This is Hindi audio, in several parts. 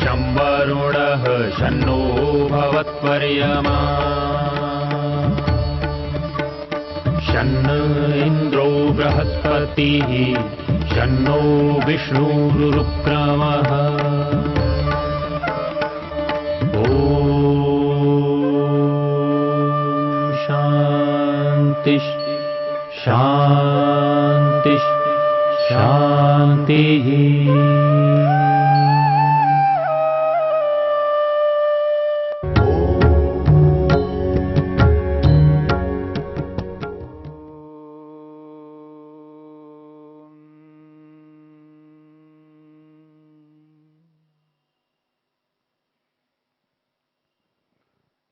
शं वरुणः शन्नो भवत्वर्यमा शन्न इन्द्रो बृहस्पतिः शन्नो विष्णुरुक्रमः ॐ शान्ति शान्ति शान्तिः।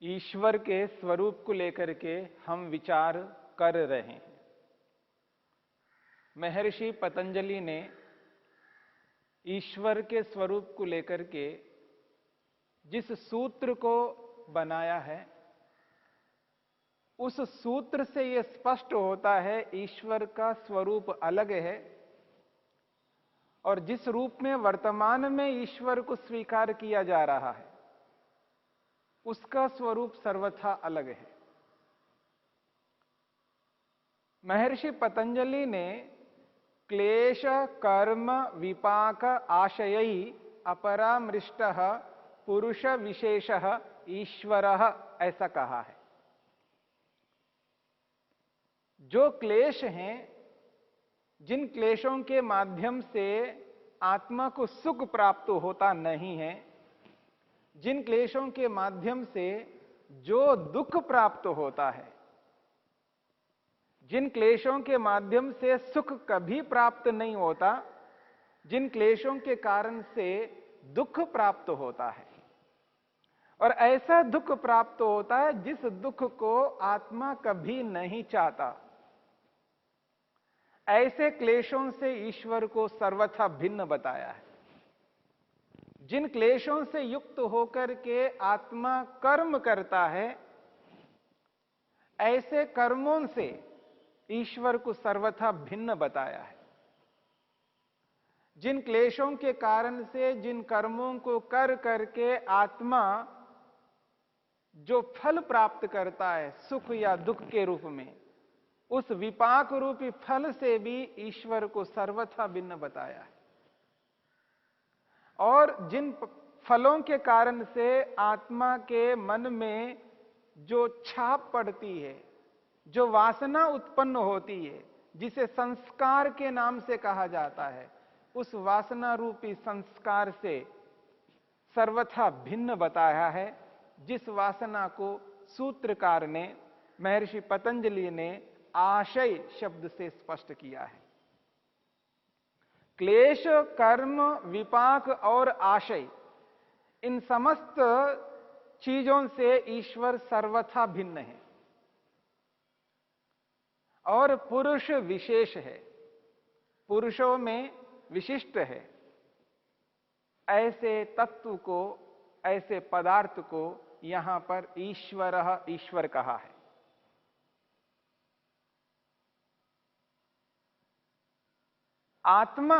ईश्वर के स्वरूप को लेकर के हम विचार कर रहे हैं। महर्षि पतंजलि ने ईश्वर के स्वरूप को लेकर के जिस सूत्र को बनाया है, उस सूत्र से यह स्पष्ट होता है ईश्वर का स्वरूप अलग है और जिस रूप में वर्तमान में ईश्वर को स्वीकार किया जा रहा है उसका स्वरूप सर्वथा अलग है। महर्षि पतंजलि ने क्लेश कर्म विपाक आशयई अपरामृष्टः पुरुष विशेषः ईश्वरः ऐसा कहा है। जो क्लेश हैं, जिन क्लेशों के माध्यम से आत्मा को सुख प्राप्त होता नहीं है, जिन क्लेशों के माध्यम से जो दुख प्राप्त होता है, जिन क्लेशों के माध्यम से सुख कभी प्राप्त नहीं होता, जिन क्लेशों के कारण से दुख प्राप्त होता है और ऐसा दुख प्राप्त होता है जिस दुख को आत्मा कभी नहीं चाहता, ऐसे क्लेशों से ईश्वर को सर्वथा भिन्न बताया है। जिन क्लेशों से युक्त होकर के आत्मा कर्म करता है, ऐसे कर्मों से ईश्वर को सर्वथा भिन्न बताया है। जिन क्लेशों के कारण से, जिन कर्मों को कर करके आत्मा जो फल प्राप्त करता है सुख या दुख के रूप में, उस विपाक रूपी फल से भी ईश्वर को सर्वथा भिन्न बताया है। और जिन फलों के कारण से आत्मा के मन में जो छाप पड़ती है, जो वासना उत्पन्न होती है, जिसे संस्कार के नाम से कहा जाता है, उस वासना रूपी संस्कार से सर्वथा भिन्न बताया है, जिस वासना को सूत्रकार ने, महर्षि पतंजलि ने आशय शब्द से स्पष्ट किया है। क्लेश, कर्म, विपाक और आशय, इन समस्त चीजों से ईश्वर सर्वथा भिन्न है और पुरुष विशेष है, पुरुषों में विशिष्ट है। ऐसे तत्व को, ऐसे पदार्थ को यहां पर ईश्वर कहा है। आत्मा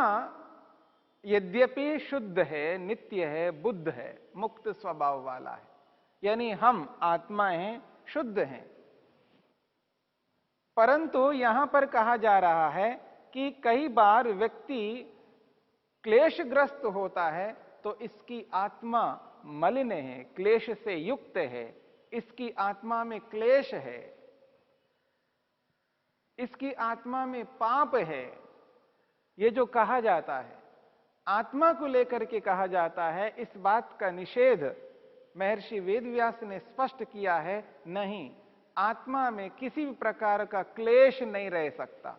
यद्यपि शुद्ध है, नित्य है, बुद्ध है, मुक्त स्वभाव वाला है, यानी हम आत्माएं शुद्ध हैं, परंतु यहां पर कहा जा रहा है कि कई बार व्यक्ति क्लेशग्रस्त होता है तो इसकी आत्मा मलिन है, क्लेश से युक्त है, इसकी आत्मा में क्लेश है, इसकी आत्मा में पाप है। ये जो कहा जाता है, आत्मा को लेकर के कहा जाता है, इस बात का निषेध महर्षि वेदव्यास ने स्पष्ट किया है। नहीं, आत्मा में किसी भी प्रकार का क्लेश नहीं रह सकता,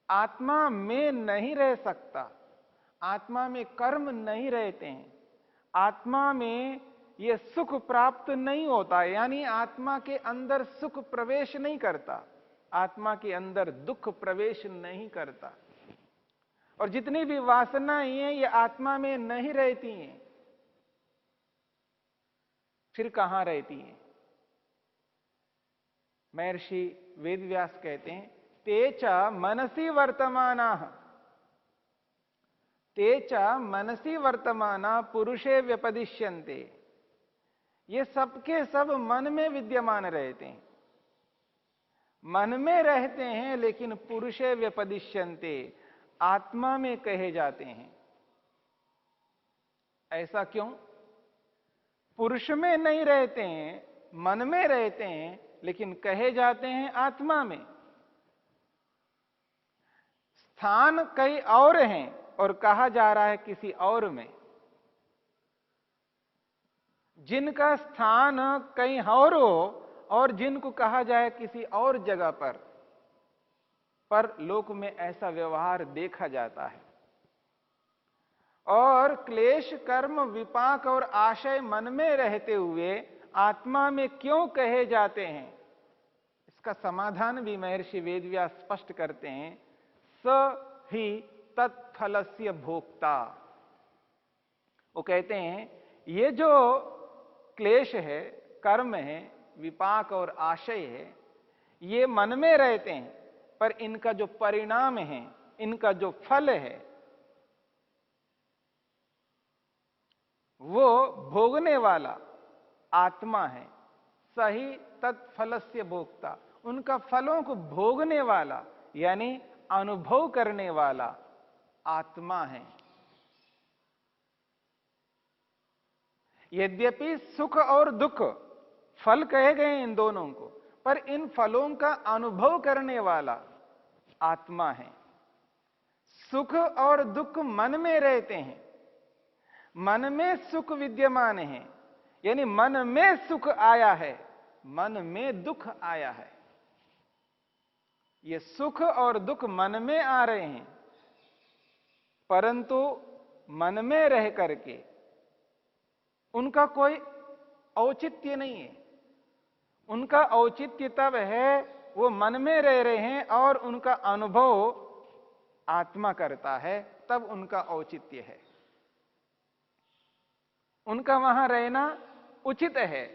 आत्मा में नहीं रह सकता, आत्मा में कर्म नहीं रहते हैं, आत्मा में यह सुख प्राप्त नहीं होता, यानी आत्मा के अंदर सुख प्रवेश नहीं करता, आत्मा के अंदर दुख प्रवेश नहीं करता। और जितनी भी वासनाएं हैं ये आत्मा में नहीं रहती हैं, फिर कहां रहती हैं? महर्षि वेदव्यास कहते हैं, तेच मनसि वर्तमानाः तेचा मनसी वर्तमाना पुरुषे व्यपदिश्यन्ते। ये सबके सब मन में विद्यमान रहते हैं, मन में रहते हैं, लेकिन पुरुषे व्यपदिश्यन्ते, आत्मा में कहे जाते हैं। ऐसा क्यों? पुरुष में नहीं रहते हैं, मन में रहते हैं, लेकिन कहे जाते हैं आत्मा में। स्थान कई और हैं और कहा जा रहा है किसी और में। जिनका स्थान कहीं और हो और जिनको कहा जाए किसी और जगह पर लोक में ऐसा व्यवहार देखा जाता है। और क्लेश, कर्म, विपाक और आशय मन में रहते हुए आत्मा में क्यों कहे जाते हैं, इसका समाधान भी महर्षि वेदव्यास स्पष्ट करते हैं। स ही तत्फलस्य भोक्ता। वो कहते हैं ये जो क्लेश है, कर्म है, विपाक और आशय है, ये मन में रहते हैं, पर इनका जो परिणाम है, इनका जो फल है, वो भोगने वाला आत्मा है। सही तत्फलस्य भोक्ता, उनका फलों को भोगने वाला यानी अनुभव करने वाला आत्मा है। यद्यपि सुख और दुख फल कहे गए इन दोनों को, पर इन फलों का अनुभव करने वाला आत्मा है। सुख और दुख मन में रहते हैं, मन में सुख विद्यमान है, यानी मन में सुख आया है, मन में दुख आया है। ये सुख और दुख मन में आ रहे हैं, परंतु मन में रह करके उनका कोई औचित्य नहीं है। उनका औचित्य तब है वो मन में रह रहे हैं और उनका अनुभव आत्मा करता है, तब उनका औचित्य है, उनका वहां रहना उचित है।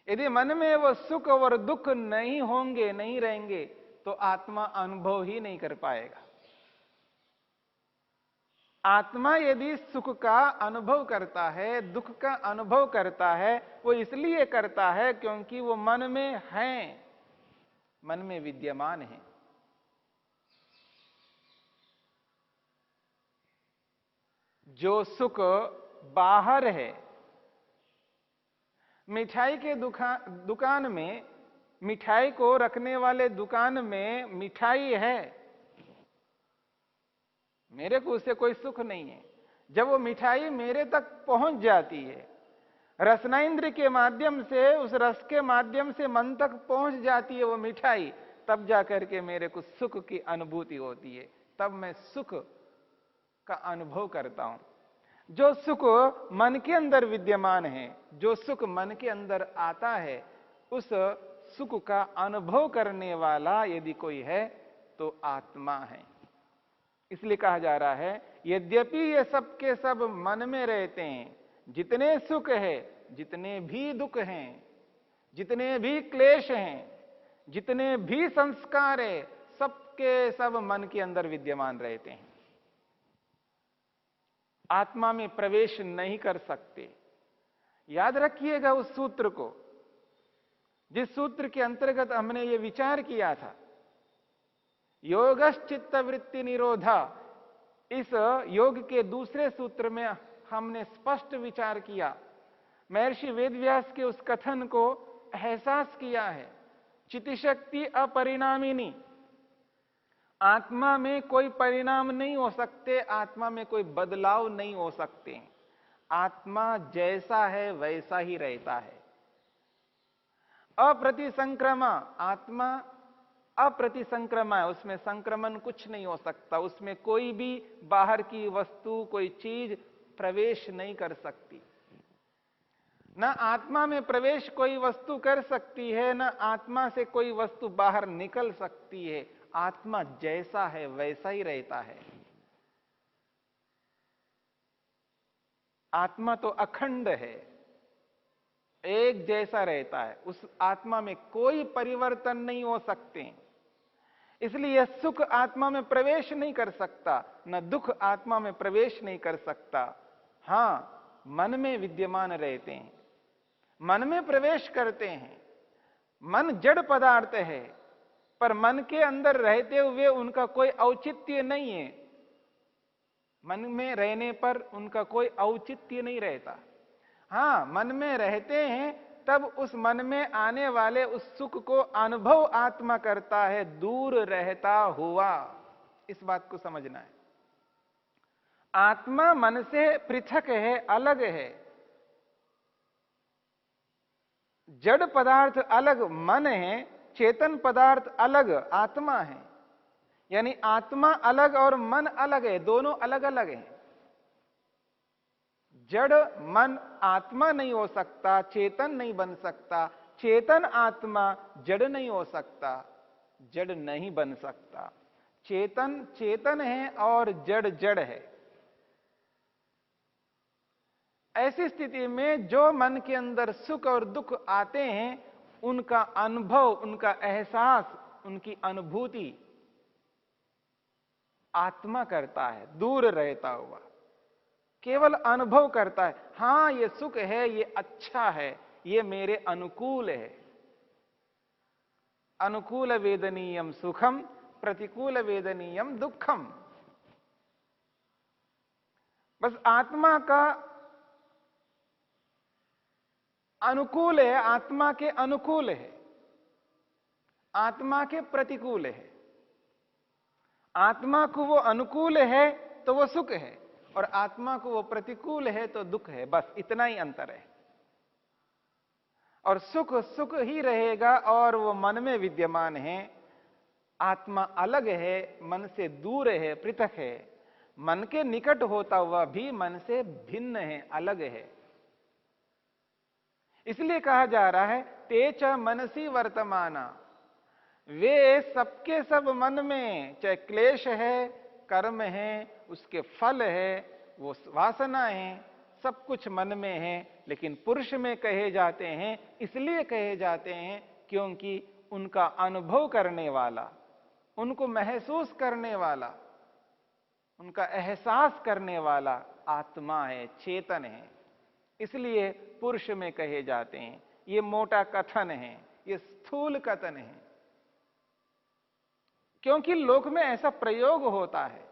यदि मन में वो सुख और दुख नहीं होंगे, नहीं रहेंगे, तो आत्मा अनुभव ही नहीं कर पाएगा। आत्मा यदि सुख का अनुभव करता है, दुख का अनुभव करता है, वो इसलिए करता है क्योंकि वो मन में है, मन में विद्यमान है। जो सुख बाहर है, मिठाई के दुकान में, मिठाई को रखने वाले दुकान में मिठाई है, मेरे को उससे कोई सुख नहीं है। जब वो मिठाई मेरे तक पहुंच जाती है, रसनेंद्र के माध्यम से, उस रस के माध्यम से मन तक पहुंच जाती है वो मिठाई, तब जाकर के मेरे को सुख की अनुभूति होती है, तब मैं सुख का अनुभव करता हूं। जो सुख मन के अंदर विद्यमान है, जो सुख मन के अंदर आता है, उस सुख का अनुभव करने वाला यदि कोई है तो आत्मा है। इसलिए कहा जा रहा है यद्यपि ये सब के सब मन में रहते हैं, जितने सुख है, जितने भी दुख हैं, जितने भी क्लेश हैं, जितने भी संस्कार है, सबके सब मन के अंदर विद्यमान रहते हैं, आत्मा में प्रवेश नहीं कर सकते। याद रखिएगा उस सूत्र को, जिस सूत्र के अंतर्गत हमने ये विचार किया था, योगश्चित्त वृत्ति निरोधा। इस योग के दूसरे सूत्र में हमने स्पष्ट विचार किया, महर्षि वेदव्यास के उस कथन को एहसास किया है। चितिशक्ति अपरिणामिनी, आत्मा में कोई परिणाम नहीं हो सकते, आत्मा में कोई बदलाव नहीं हो सकते, आत्मा जैसा है वैसा ही रहता है। अप्रतिसंक्रमा, आत्मा अप्रतिसंक्रमा है, उसमें संक्रमण कुछ नहीं हो सकता, उसमें कोई भी बाहर की वस्तु, कोई चीज प्रवेश नहीं कर सकती। न आत्मा में प्रवेश कोई वस्तु कर सकती है, न आत्मा से कोई वस्तु बाहर निकल सकती है। आत्मा जैसा है वैसा ही रहता है। आत्मा तो अखंड है, एक जैसा रहता है, उस आत्मा में कोई परिवर्तन नहीं हो सकते। इसलिए सुख आत्मा में प्रवेश नहीं कर सकता, न दुख आत्मा में प्रवेश नहीं कर सकता। हां, मन में विद्यमान रहते हैं, मन में प्रवेश करते हैं। मन जड़ पदार्थ है, पर मन के अंदर रहते हुए उनका कोई औचित्य नहीं है। मन में रहने पर उनका कोई औचित्य नहीं रहता। हां, मन में रहते हैं, तब उस मन में आने वाले उस सुख को अनुभव आत्मा करता है, दूर रहता हुआ। इस बात को समझना है। आत्मा मन से पृथक है, अलग है। जड़ पदार्थ अलग मन है, चेतन पदार्थ अलग आत्मा है। यानी आत्मा अलग और मन अलग है, दोनों अलग अलग हैं। जड़ मन आत्मा नहीं हो सकता, चेतन नहीं बन सकता। चेतन आत्मा जड़ नहीं हो सकता, जड़ नहीं बन सकता। चेतन चेतन है और जड़ जड़ है। ऐसी स्थिति में जो मन के अंदर सुख और दुख आते हैं, उनका अनुभव, उनका एहसास, उनकी अनुभूति आत्मा करता है, दूर रहता हुआ। केवल अनुभव करता है, हां ये सुख है, ये अच्छा है, ये मेरे अनुकूल है। अनुकूल वेदनीयम सुखम, प्रतिकूल वेदनीयम दुखम। बस आत्मा का अनुकूल है, आत्मा के अनुकूल है, आत्मा के प्रतिकूल है। आत्मा को वो अनुकूल है तो वो सुख है, और आत्मा को वो प्रतिकूल है तो दुख है। बस इतना ही अंतर है। और सुख सुख ही रहेगा और वो मन में विद्यमान है। आत्मा अलग है, मन से दूर है, पृथक है। मन के निकट होता हुआ भी मन से भिन्न है, अलग है। इसलिए कहा जा रहा है तेच मनसी वर्तमाना। वे सबके सब मन में, चाहे क्लेश है, कर्म है, उसके फल है, वो वासना है, सब कुछ मन में है। लेकिन पुरुष में कहे जाते हैं, इसलिए कहे जाते हैं क्योंकि उनका अनुभव करने वाला, उनको महसूस करने वाला, उनका एहसास करने वाला आत्मा है, चेतन है। इसलिए पुरुष में कहे जाते हैं। ये मोटा कथन है, ये स्थूल कथन है, क्योंकि लोक में ऐसा प्रयोग होता है।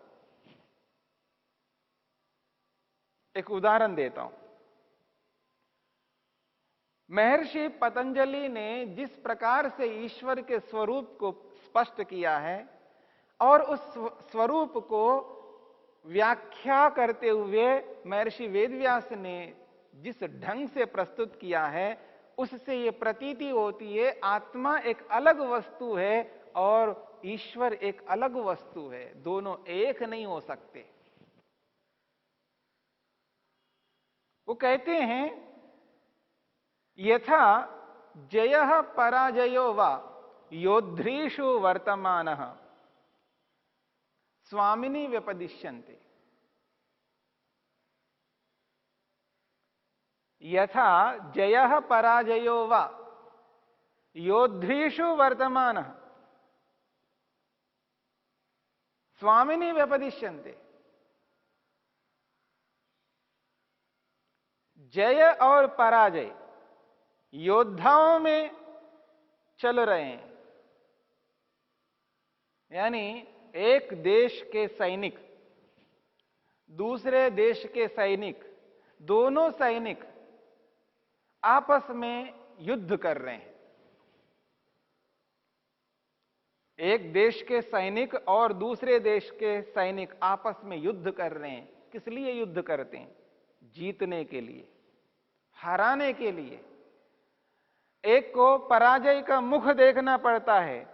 एक उदाहरण देता हूं। महर्षि पतंजलि ने जिस प्रकार से ईश्वर के स्वरूप को स्पष्ट किया है, और उस स्वरूप को व्याख्या करते हुए महर्षि वेदव्यास ने जिस ढंग से प्रस्तुत किया है, उससे यह प्रतीति होती है आत्मा एक अलग वस्तु है और ईश्वर एक अलग वस्तु है। दोनों एक नहीं हो सकते। वो कहते हैं यथा जयः पराजयो वा योद्धृषु वर्तमानः स्वामिनी व्यपदिश्यन्ते। यथा जयः पराजयो वा योद्धृषु वर्तमानः स्वामिनी व्यपदिश्यन्ते। जय और पराजय योद्धाओं में चल रहे हैं। यानी एक देश के सैनिक, दूसरे देश के सैनिक, दोनों सैनिक आपस में युद्ध कर रहे हैं। एक देश के सैनिक और दूसरे देश के सैनिक आपस में युद्ध कर रहे हैं। किस लिए युद्ध करते हैं? जीतने के लिए, हराने के लिए। एक को पराजय का मुख देखना पड़ता है,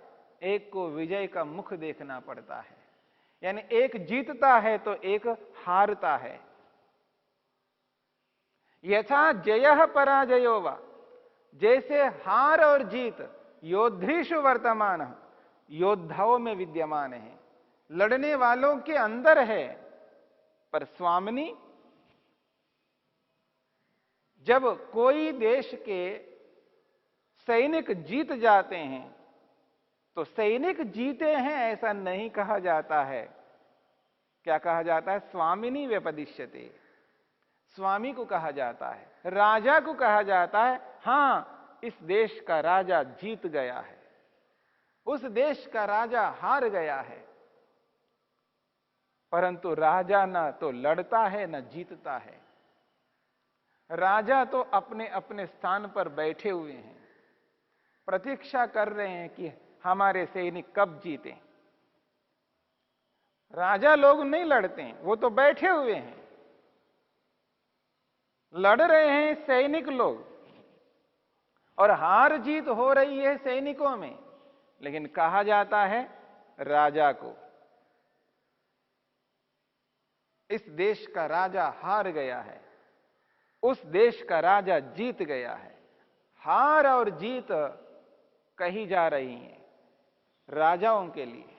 एक को विजय का मुख देखना पड़ता है। यानी एक जीतता है तो एक हारता है। यथा जयः पराजयो वा, जैसे हार और जीत योद्धृषु वर्तमान, योद्धाओं में विद्यमान है, लड़ने वालों के अंदर है। पर स्वामिनी, जब कोई देश के सैनिक जीत जाते हैं तो सैनिक जीते हैं ऐसा नहीं कहा जाता है। क्या कहा जाता है? स्वामिनी व्यपदिश्यते, स्वामी को कहा जाता है, राजा को कहा जाता है। हां, इस देश का राजा जीत गया है, उस देश का राजा हार गया है। परंतु राजा न तो लड़ता है न जीतता है। राजा तो अपने अपने स्थान पर बैठे हुए हैं, प्रतीक्षा कर रहे हैं कि हमारे सैनिक कब जीते। राजा लोग नहीं लड़ते हैं, वो तो बैठे हुए हैं। लड़ रहे हैं सैनिक लोग, और हार जीत हो रही है सैनिकों में, लेकिन कहा जाता है राजा को। इस देश का राजा हार गया है, उस देश का राजा जीत गया है। हार और जीत कही जा रही है राजाओं के लिए,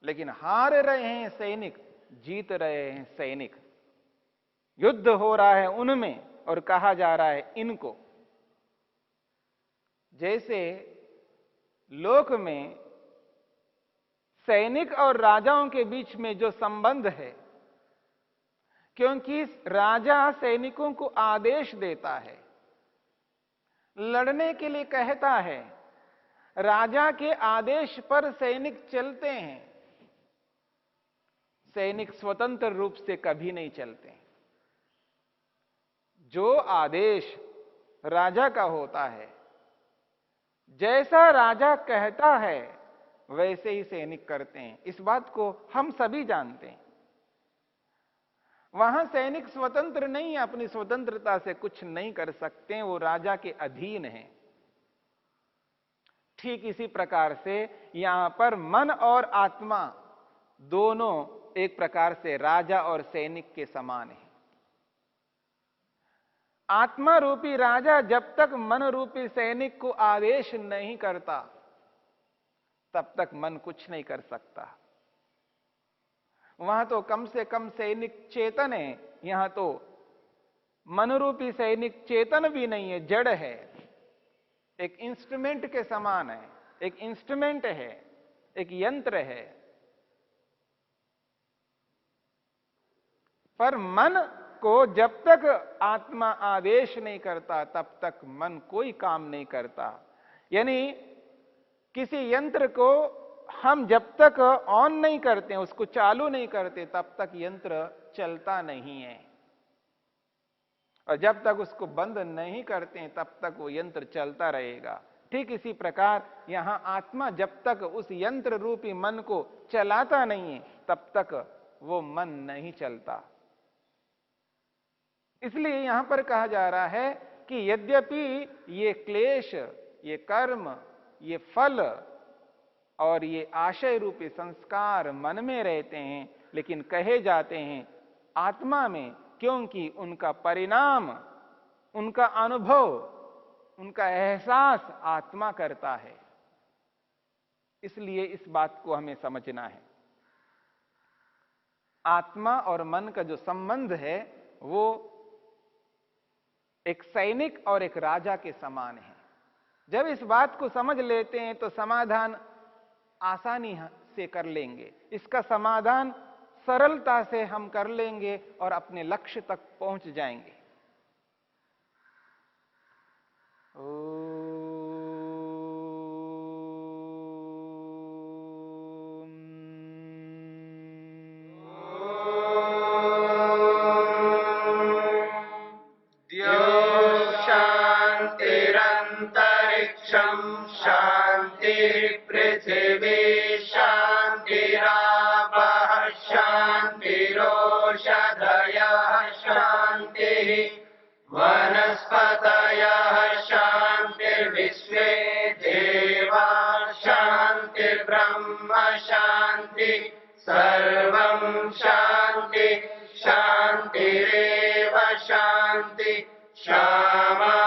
लेकिन हार रहे हैं सैनिक, जीत रहे हैं सैनिक। युद्ध हो रहा है उनमें और कहा जा रहा है इनको। जैसे लोक में सैनिक और राजाओं के बीच में जो संबंध है, क्योंकि राजा सैनिकों को आदेश देता है, लड़ने के लिए कहता है, राजा के आदेश पर सैनिक चलते हैं। सैनिक स्वतंत्र रूप से कभी नहीं चलते। जो आदेश राजा का होता है, जैसा राजा कहता है वैसे ही सैनिक करते हैं। इस बात को हम सभी जानते हैं। वहां सैनिक स्वतंत्र नहीं है, अपनी स्वतंत्रता से कुछ नहीं कर सकते हैं, वो राजा के अधीन हैं। ठीक इसी प्रकार से यहां पर मन और आत्मा दोनों एक प्रकार से राजा और सैनिक के समान है। आत्मा रूपी राजा जब तक मन रूपी सैनिक को आदेश नहीं करता, तब तक मन कुछ नहीं कर सकता। वहां तो कम से कम सैनिक चेतन है, यहां तो मन रूपी सैनिक चेतन भी नहीं है, जड़ है, एक इंस्ट्रूमेंट के समान है, एक इंस्ट्रूमेंट है, एक यंत्र है। पर मन को जब तक आत्मा आदेश नहीं करता, तब तक मन कोई काम नहीं करता। यानी किसी यंत्र को हम जब तक ऑन नहीं करते, उसको चालू नहीं करते, तब तक यंत्र चलता नहीं है, और जब तक उसको बंद नहीं करते तब तक वो यंत्र चलता रहेगा। ठीक इसी प्रकार यहां आत्मा जब तक उस यंत्र रूपी मन को चलाता नहीं है, तब तक वो मन नहीं चलता। इसलिए यहां पर कहा जा रहा है कि यद्यपि ये क्लेश, ये कर्म, ये फल और ये आशय रूपी संस्कार मन में रहते हैं, लेकिन कहे जाते हैं आत्मा में, क्योंकि उनका परिणाम, उनका अनुभव, उनका एहसास आत्मा करता है। इसलिए इस बात को हमें समझना है। आत्मा और मन का जो संबंध है वो एक सैनिक और एक राजा के समान है। जब इस बात को समझ लेते हैं तो समाधान आसानी से कर लेंगे। इसका समाधान सरलता से हम कर लेंगे और अपने लक्ष्य तक पहुंच जाएंगे। शांति शांतिरेव शांति श्यामा